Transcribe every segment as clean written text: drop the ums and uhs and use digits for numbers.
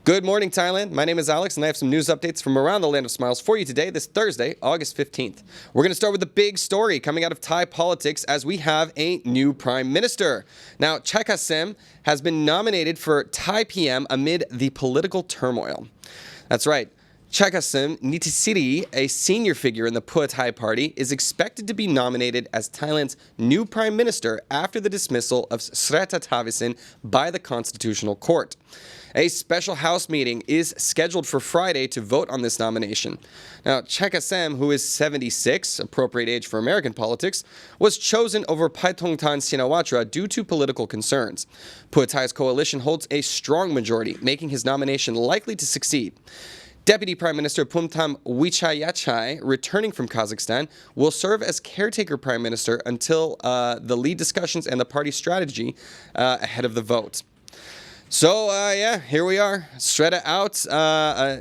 Good morning, Thailand. My name is Alex, and I have some news updates from around the land of smiles for you today, this Thursday, August 15th. We're going to start with the big story coming out of Thai politics as we have a new prime minister. Now, Chaikasem has been nominated for Thai PM amid the political turmoil. That's right. Chaikasem Nitisiri, a senior figure in the Pheu Thai party, is expected to be nominated as Thailand's new prime minister after the dismissal of Sreta Thavisin by the Constitutional Court. A special House meeting is scheduled for Friday to vote on this nomination. Now, Chaikasem, who is 76, appropriate age for American politics, was chosen over Paitongtarn Shinawatra due to political concerns. Pheu Thai's coalition holds a strong majority, making his nomination likely to succeed. Deputy Prime Minister Phumtham Wichayachai, returning from Kazakhstan, will serve as caretaker prime minister until the lead discussions and the party strategy ahead of the vote. So, here we are. Sreta out,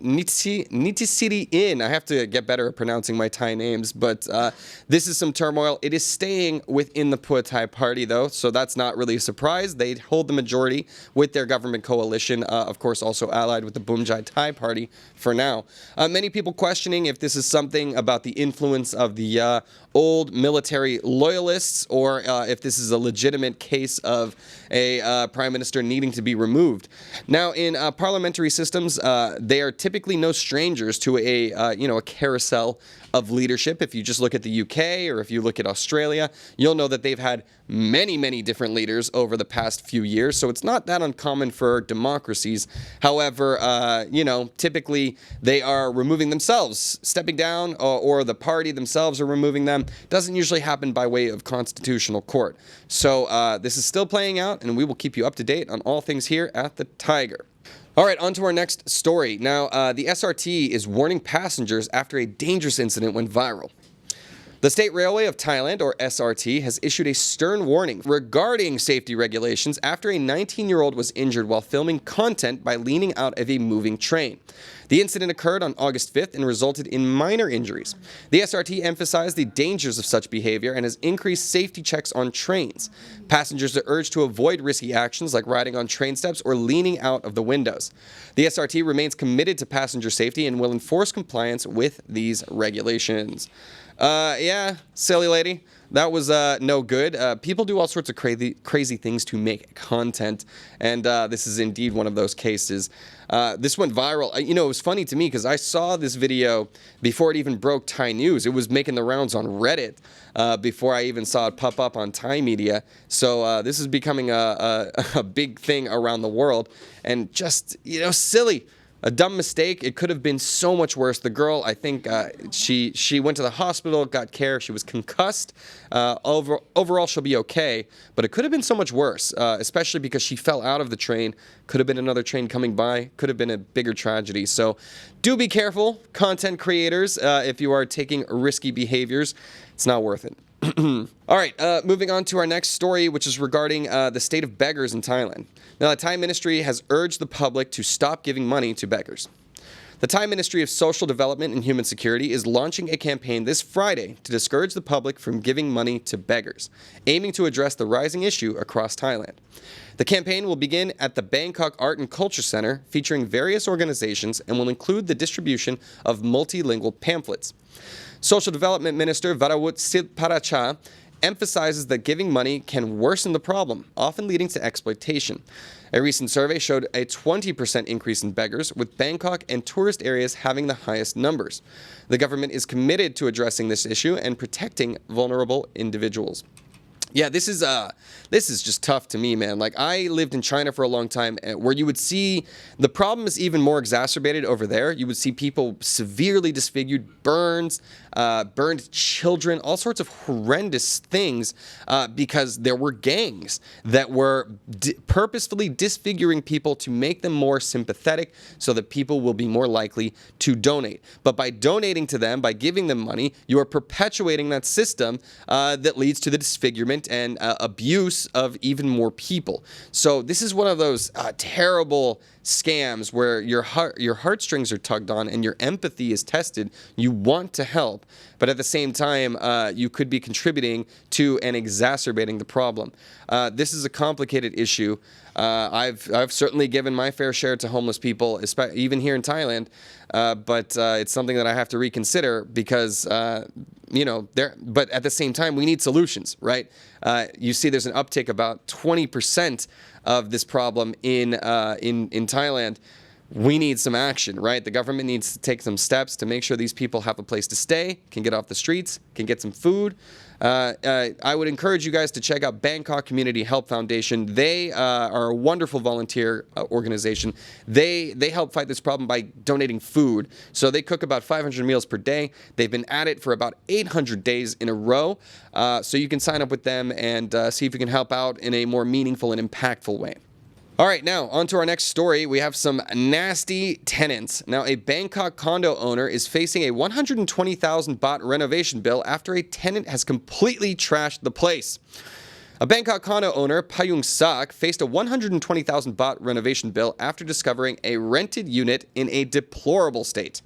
Nitisiri in. I have to get better at pronouncing my Thai names, but this is some turmoil. It is staying within the Pheu Thai party, though, so that's not really a surprise. They hold the majority with their government coalition, of course, also allied with the Bumjai Thai party for now. Many people questioning if this is something about the influence of the old military loyalists or if this is a legitimate case of a prime minister needing to be removed. Now, in parliamentary systems, they are typically no strangers to a carousel of leadership. If you just look at the UK or if you look at Australia, you'll know that they've had many different leaders over the past few years. So it's not that uncommon for democracies. However, typically they are removing themselves, stepping down, or the party themselves are removing them. Doesn't usually happen by way of constitutional court. So this is still playing out, and we will keep you up to date on all things here at the Thaiger. All right, on to our next story. Now, the SRT is warning passengers after a dangerous incident went viral. The State Railway of Thailand, or SRT, has issued a stern warning regarding safety regulations after a 19-year-old was injured while filming content by leaning out of a moving train. The incident occurred on August 5th and resulted in minor injuries. The SRT emphasized the dangers of such behavior and has increased safety checks on trains. Passengers are urged to avoid risky actions like riding on train steps or leaning out of the windows. The SRT remains committed to passenger safety and will enforce compliance with these regulations. Silly lady. That was no good. People do all sorts of crazy things to make content, and this is indeed one of those cases. This went viral. It was funny to me because I saw this video before it even broke Thai news. It was making the rounds on Reddit before I even saw it pop up on Thai media. So this is becoming a big thing around the world, and just, silly. A dumb mistake. It could have been so much worse. The girl, I think, she went to the hospital, got care. She was concussed. Overall, she'll be okay. But it could have been so much worse, especially because she fell out of the train. Could have been another train coming by. Could have been a bigger tragedy. So do be careful, content creators, if you are taking risky behaviors. It's not worth it. All right, moving on to our next story, which is regarding the state of beggars in Thailand. Now, the Thai ministry has urged the public to stop giving money to beggars. The Thai Ministry of Social Development and Human Security is launching a campaign this Friday to discourage the public from giving money to beggars, aiming to address the rising issue across Thailand. The campaign will begin at the Bangkok Art and Culture Center, featuring various organizations, and will include the distribution of multilingual pamphlets. Social Development Minister Varawut Silparacha emphasizes that giving money can worsen the problem, often leading to exploitation. A recent survey showed a 20% increase in beggars, with Bangkok and tourist areas having the highest numbers. The government is committed to addressing this issue and protecting vulnerable individuals. Yeah, this is just tough to me, man. Like, I lived in China for a long time, where you would see the problem is even more exacerbated over there. You would see people severely disfigured, burned children, all sorts of horrendous things, because there were gangs that were purposefully disfiguring people to make them more sympathetic so that people will be more likely to donate. But by donating to them, by giving them money, you are perpetuating that system that leads to the disfigurement and abuse of even more people. So this is one of those terrible scams where your heartstrings are tugged on and your empathy is tested. You want to help, but at the same time, you could be contributing to and exacerbating the problem. This is a complicated issue. I've certainly given my fair share to homeless people, even here in Thailand, but it's something that I have to reconsider because, but at the same time, we need solutions, right? You see there's an uptick about 20% of this problem in Thailand. We need some action, right? The government needs to take some steps to make sure these people have a place to stay, can get off the streets, can get some food. I would encourage you guys to check out Bangkok Community Help Foundation. They are a wonderful volunteer organization. They help fight this problem by donating food. So they cook about 500 meals per day. They've been at it for about 800 days in a row. So you can sign up with them and see if you can help out in a more meaningful and impactful way. All right, now on to our next story. We have some nasty tenants. Now, a Bangkok condo owner is facing a 120,000 baht renovation bill after a tenant has completely trashed the place. A Bangkok condo owner, Payung Sak, faced a 120,000 baht renovation bill after discovering a rented unit in a deplorable state.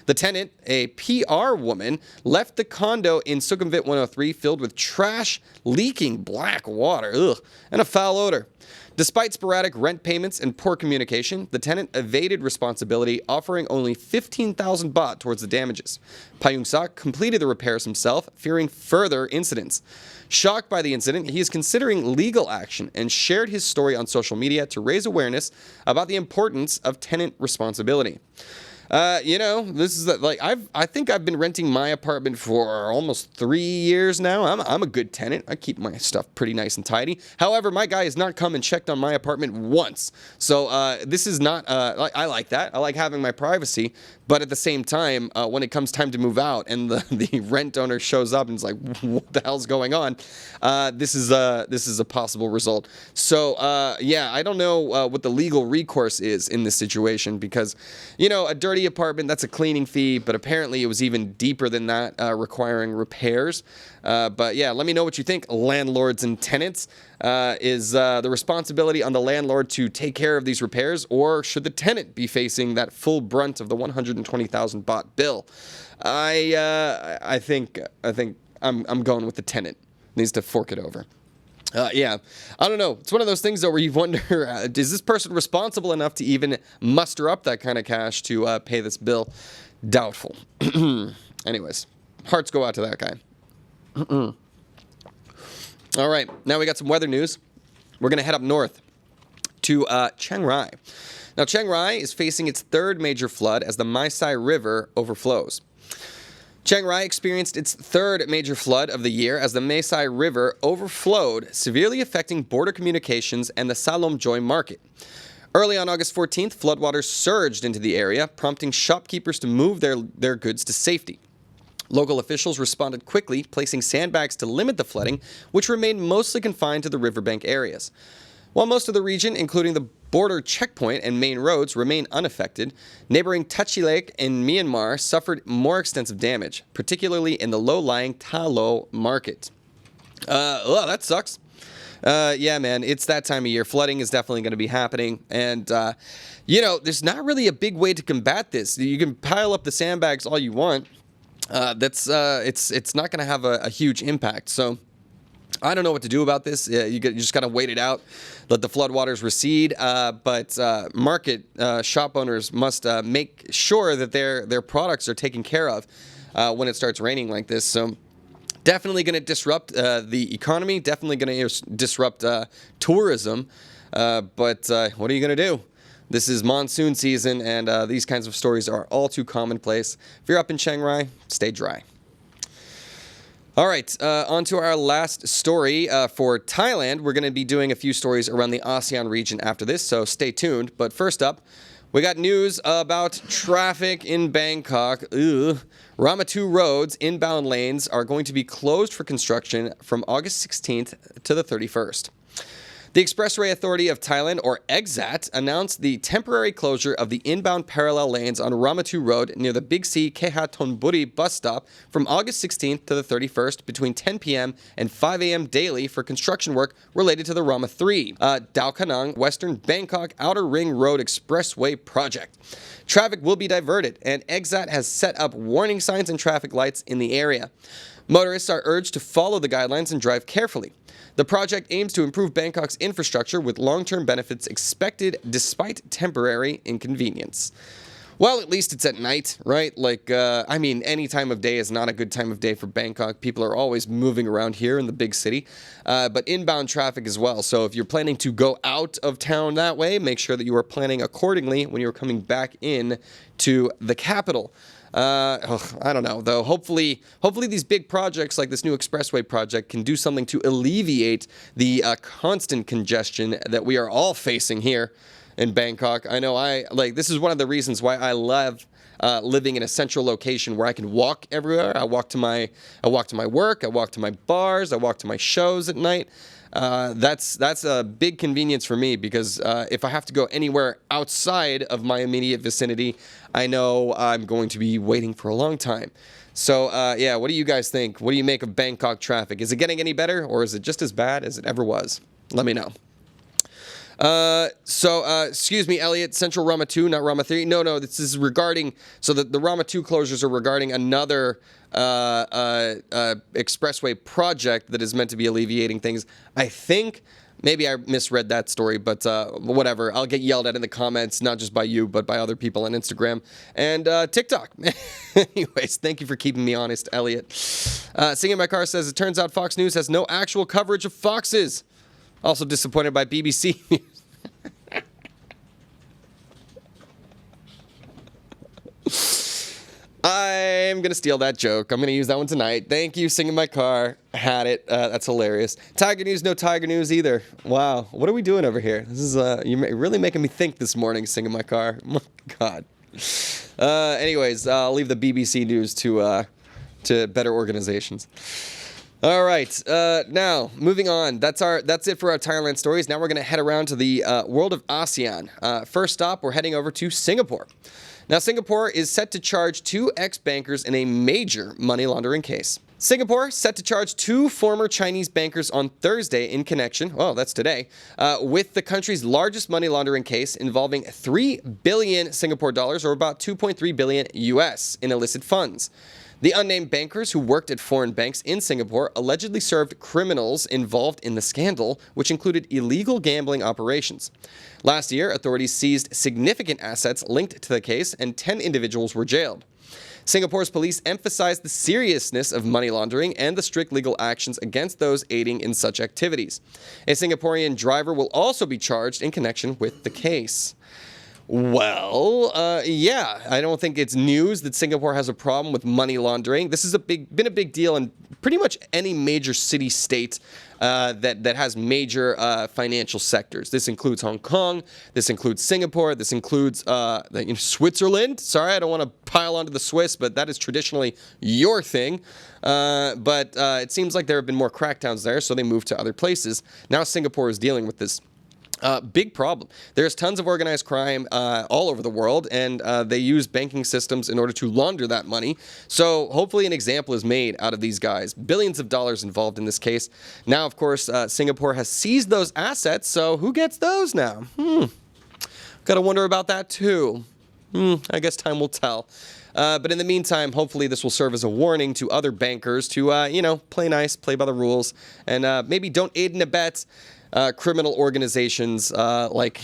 The tenant, a PR woman, left the condo in Sukhumvit 103 filled with trash, leaking black water, and a foul odor. Despite sporadic rent payments and poor communication, the tenant evaded responsibility, offering only 15,000 baht towards the damages. Payung Sak completed the repairs himself, fearing further incidents. Shocked by the incident, he is considering legal action and shared his story on social media to raise awareness about the importance of tenant responsibility. This is I think I've been renting my apartment for almost 3 years now. I'm a good tenant. I keep my stuff pretty nice and tidy. However, my guy has not come and checked on my apartment once. So this is not. I like that. I like having my privacy. But at the same time, when it comes time to move out and the rent owner shows up and is like, "What the hell's going on?" This is a possible result. So I don't know what the legal recourse is in this situation because, a dirty apartment, that's a cleaning fee, but apparently it was even deeper than that, requiring repairs. But yeah, let me know what you think, landlords and tenants. Is the responsibility on the landlord to take care of these repairs, or should the tenant be facing that full brunt of the 120,000 baht bill? I think I'm going with the tenant. Needs to fork it over. I don't know. It's one of those things, though, where you wonder, is this person responsible enough to even muster up that kind of cash to pay this bill? Doubtful. Anyways, hearts go out to that guy. All right, now we got some weather news. We're going to head up north to Chiang Rai. Now, Chiang Rai is facing its third major flood as the Mae Sai River overflows. Chiang Rai experienced its third major flood of the year as the Mae Sai River overflowed, severely affecting border communications and the Salom Joy market. Early on August 14th, floodwaters surged into the area, prompting shopkeepers to move their goods to safety. Local officials responded quickly, placing sandbags to limit the flooding, which remained mostly confined to the riverbank areas. While most of the region, including the border checkpoint and main roads, remain unaffected, neighboring Tachilek in Myanmar suffered more extensive damage, particularly in the low-lying Ta Lo market. That sucks. Yeah, man, it's that time of year. Flooding is definitely going to be happening. And, there's not really a big way to combat this. You can pile up the sandbags all you want. It's not going to have a huge impact. So I don't know what to do about this. You just got to wait it out, let the floodwaters recede. But market shop owners must make sure that their products are taken care of when it starts raining like this. So definitely going to disrupt the economy. Definitely going to disrupt tourism. But what are you going to do? This is monsoon season, and these kinds of stories are all too commonplace. If you're up in Chiang Rai, stay dry. All right, on to our last story for Thailand. We're going to be doing a few stories around the ASEAN region after this, so stay tuned. But first up, we got news about traffic in Bangkok. Rama 2 roads, inbound lanes, are going to be closed for construction from August 16th to the 31st. The Expressway Authority of Thailand, or EXAT, announced the temporary closure of the inbound parallel lanes on Rama 2 Road near the Big C Keha Thonburi bus stop from August 16th to the 31st between 10 p.m. and 5 a.m. daily for construction work related to the Rama 3, Dao Kanang Western Bangkok Outer Ring Road Expressway project. Traffic will be diverted, and EXAT has set up warning signs and traffic lights in the area. Motorists are urged to follow the guidelines and drive carefully. The project aims to improve Bangkok's infrastructure with long-term benefits expected despite temporary inconvenience. Well, at least it's at night, right? Any time of day is not a good time of day for Bangkok. People are always moving around here in the big city, but inbound traffic as well. So if you're planning to go out of town that way, make sure that you are planning accordingly when you're coming back in to the capital. I don't know, though. Hopefully these big projects like this new expressway project can do something to alleviate the constant congestion that we are all facing here in Bangkok. I know this is one of the reasons why I love living in a central location where I can walk everywhere. I walk to my work, I walk to my bars, I walk to my shows at night. That's a big convenience for me because if I have to go anywhere outside of my immediate vicinity, I know I'm going to be waiting for a long time. So, what do you guys think? What do you make of Bangkok traffic? Is it getting any better, or is it just as bad as it ever was? Let me know. Excuse me, Elliot, Central Rama 2, not Rama 3. No, this is regarding, so the Rama 2 closures are regarding another expressway project that is meant to be alleviating things. I think, maybe I misread that story, but whatever. I'll get yelled at in the comments, not just by you, but by other people on Instagram and TikTok. Anyways, thank you for keeping me honest, Elliot. Singing in My Car says, it turns out Fox News has no actual coverage of foxes. Also disappointed by BBC News. I'm going to steal that joke. I'm going to use that one tonight. Thank you, Singing in My Car. Had it. That's hilarious. Thaiger News, no Thaiger News either. Wow. What are we doing over here? This is you're really making me think this morning, Singing in My Car. Oh, my God. Anyways, I'll leave the BBC News to better organizations. All right, now moving on. That's it for our Thailand stories. Now we're going to head around to the world of ASEAN. First stop, we're heading over to Singapore. Now, Singapore is set to charge 2 ex-bankers in a major money laundering case. Singapore set to charge 2 former Chinese bankers on Thursday in connection, that's today, with the country's largest money laundering case involving 3 billion Singapore dollars, or about 2.3 billion US, in illicit funds. The unnamed bankers who worked at foreign banks in Singapore allegedly served criminals involved in the scandal, which included illegal gambling operations. Last year, authorities seized significant assets linked to the case, and 10 individuals were jailed. Singapore's police emphasized the seriousness of money laundering and the strict legal actions against those aiding in such activities. A Singaporean driver will also be charged in connection with the case. Well, I don't think it's news that Singapore has a problem with money laundering. This has been a big deal in pretty much any major city-state that has major financial sectors. This includes Hong Kong. This includes Singapore. This includes Switzerland. Sorry, I don't want to pile onto the Swiss, but that is traditionally your thing. But it seems like there have been more crackdowns there, so they moved to other places. Now Singapore is dealing with this. Big problem. There's tons of organized crime all over the world, and they use banking systems in order to launder that money. So hopefully an example is made out of these guys. Billions of dollars involved in this case. Now, of course, Singapore has seized those assets, so who gets those now? Gotta wonder about that too. I guess time will tell. But in the meantime, hopefully this will serve as a warning to other bankers to, play nice, play by the rules, and maybe don't aid and abet criminal organizations like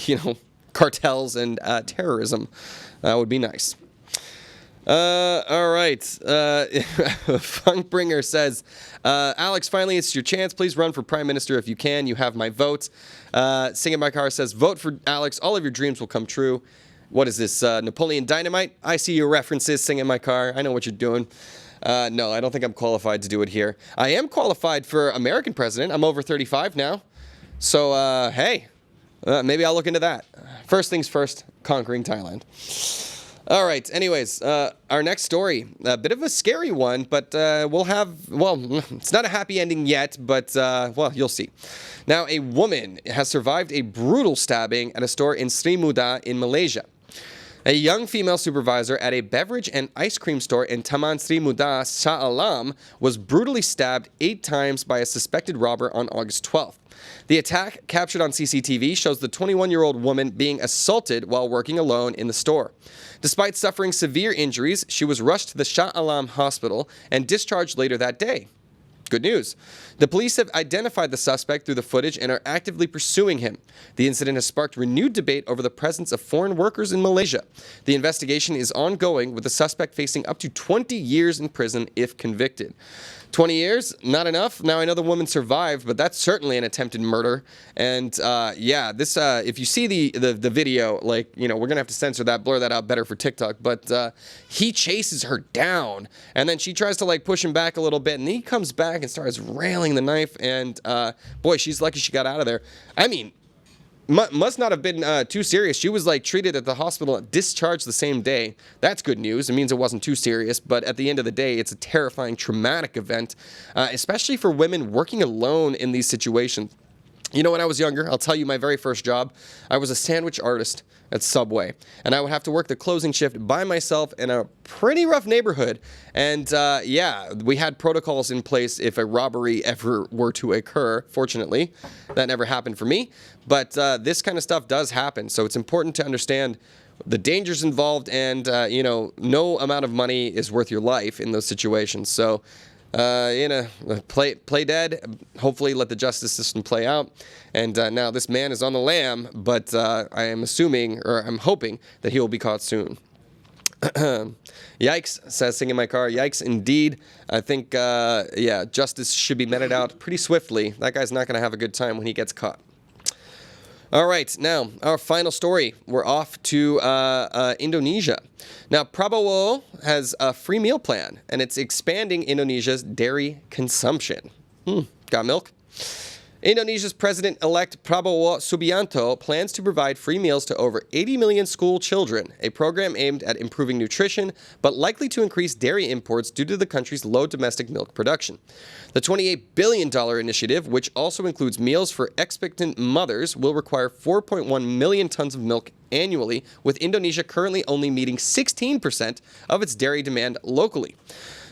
cartels and terrorism. That would be nice. All right. Funkbringer says, Alex, finally it's your chance. Please run for Prime Minister if you can. You have my vote. Singing in My Car says, vote for Alex. All of your dreams will come true. What is this, Napoleon Dynamite? I see your references, Singing in My Car. I know what you're doing. No, I don't think I'm qualified to do it here. I am qualified for American president. I'm over 35 now. So, hey, maybe I'll look into that. First things first, conquering Thailand. All right. Anyways, our next story, a bit of a scary one, but it's not a happy ending yet, but, you'll see. Now, a woman has survived a brutal stabbing at a store in Sri Muda in Malaysia. A young female supervisor at a beverage and ice cream store in Taman Sri Muda, Shah Alam, was brutally stabbed 8 times by a suspected robber on August 12th. The attack, captured on CCTV, shows the 21-year-old woman being assaulted while working alone in the store. Despite suffering severe injuries, she was rushed to the Shah Alam hospital and discharged later that day. Good news. The police have identified the suspect through the footage and are actively pursuing him. The incident has sparked renewed debate over the presence of foreign workers in Malaysia. The investigation is ongoing, with the suspect facing up to 20 years in prison if convicted. 20 years, not enough. Now, I know the woman survived, but that's certainly an attempted murder. And if you see the video, we're going to have to censor that, blur that out better for TikTok. But he chases her down, and then she tries to push him back a little bit, and he comes back and starts railing the knife. And boy, she's lucky she got out of there. I mean, must not have been too serious. She was treated at the hospital, discharged the same day. That's good news. It means it wasn't too serious. But at the end of the day, it's a terrifying, traumatic event, especially for women working alone in these situations. You know, when I was younger, I'll tell you my very first job, I was a sandwich artist at Subway. And I would have to work the closing shift by myself in a pretty rough neighborhood. And we had protocols in place if a robbery ever were to occur. Fortunately, that never happened for me. But this kind of stuff does happen. So it's important to understand the dangers involved, and, no amount of money is worth your life in those situations. So, play dead. Hopefully let the justice system play out. And now this man is on the lam, but I am assuming, or I'm hoping, that he will be caught soon. Yikes, says Sing in My Car. Yikes, indeed. I think, justice should be meted out pretty swiftly. That guy's not going to have a good time when he gets caught. All right, now, our final story. We're off to Indonesia. Now, Prabowo has a free meal plan, and it's expanding Indonesia's dairy consumption. Got milk? Indonesia's President-elect Prabowo Subianto plans to provide free meals to over 80 million school children, a program aimed at improving nutrition, but likely to increase dairy imports due to the country's low domestic milk production. The $28 billion initiative, which also includes meals for expectant mothers, will require 4.1 million tons of milk annually, with Indonesia currently only meeting 16% of its dairy demand locally.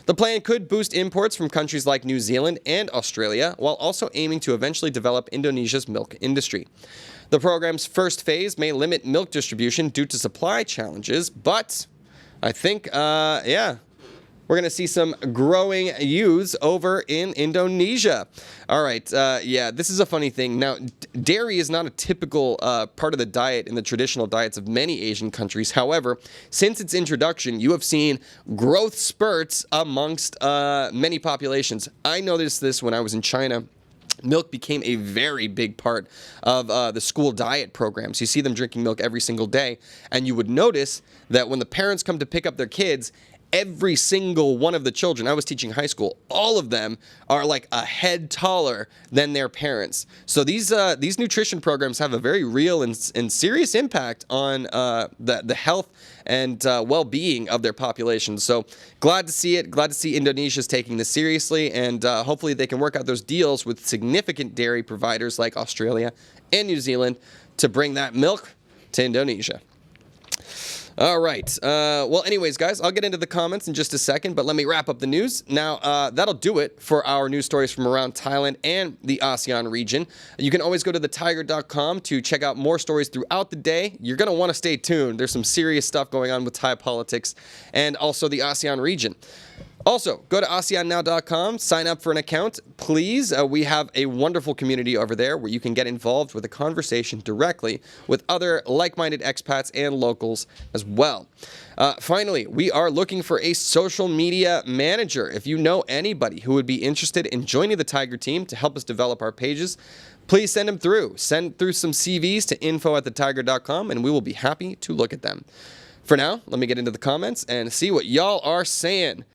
The plan could boost imports from countries like New Zealand and Australia, while also aiming to eventually develop Indonesia's milk industry. The program's first phase may limit milk distribution due to supply challenges, but I think, we're going to see some growing ewes over in Indonesia. All right, this is a funny thing. Now, dairy is not a typical part of the diet in the traditional diets of many Asian countries. However, since its introduction, you have seen growth spurts amongst many populations. I noticed this when I was in China. Milk became a very big part of the school diet programs. You see them drinking milk every single day, and you would notice that when the parents come to pick up their kids, every single one of the children, I was teaching high school, all of them are a head taller than their parents. So these nutrition programs have a very real and serious impact on the health and well-being of their population. So glad to see it. Glad to see Indonesia's taking this seriously, and hopefully they can work out those deals with significant dairy providers like Australia and New Zealand to bring that milk to Indonesia. All right. Anyways, guys, I'll get into the comments in just a second, but let me wrap up the news. Now, that'll do it for our news stories from around Thailand and the ASEAN region. You can always go to thetiger.com to check out more stories throughout the day. You're going to want to stay tuned. There's some serious stuff going on with Thai politics and also the ASEAN region. Also, go to ASEANnow.com, sign up for an account, please. We have a wonderful community over there where you can get involved with a conversation directly with other like-minded expats and locals as well. Finally, we are looking for a social media manager. If you know anybody who would be interested in joining the Thaiger team to help us develop our pages, please send them through. Send through some CVs to info@thetiger.com, and we will be happy to look at them. For now, let me get into the comments and see what y'all are saying.